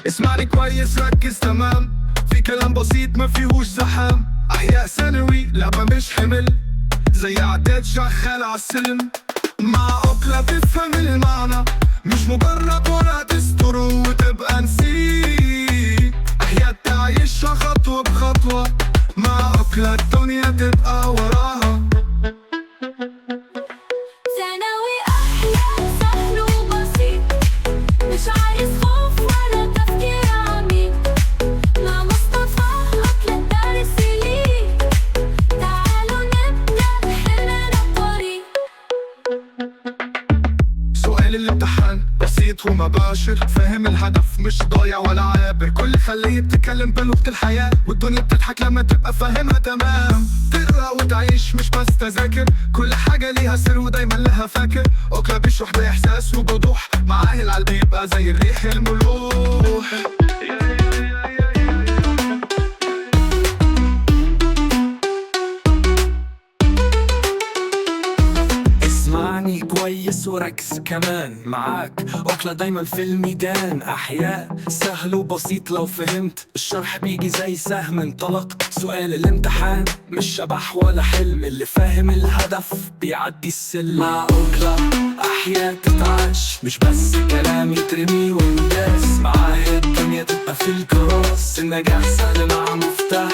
اسمعني كويس ركز تمام، في كلام بسيط ما فيهوش زحام. احياء ثانوي لعبة مش حمل، زي عداد شغال عالسلم. مع أكلة تفهم المعنى، مش مجرد ورقة تستر وتبقى نسيت. احياء تعيشها خطوة بخطوة، مع أكلة الدنيا تبقى وراها. ثانوي أحياء سهل وبسيط، مش عايز خوف ولا تفكير عميق. مع مصطفى أكلة الدرس ليه، تعالوا نبدأ حلنا الطريق. سؤال الامتحان بسيط ومباشر، فاهم الهدف مش ضايع ولا عابر. كل خلية بتتكلم بلغة الحياة، والدنيا بتضحك لما تبقى فاهمها تمام. تقرأ وتعيش مش بس تذاكر، كل حاجة ليها سر ودايما لها فاكر. أكلة بيشرح بإحساس وبوضوح، معاه العلب يبقى زي الريح الملوح. اسمعني كويس وركز كمان، معاك أكلة دايما في الميدان. أحياء سهل وبسيط لو فهمت، الشرح بيجي زي سهم انطلق. سؤال الامتحان مش شبح ولا حلم، اللي فاهم الهدف بيعدي السلم. مع أكلة أحياء تتعاش، مش بس كلام يترمي ونداس. معاه الدنيا تبقى في الكراس، النجاح سهل مع مفتاح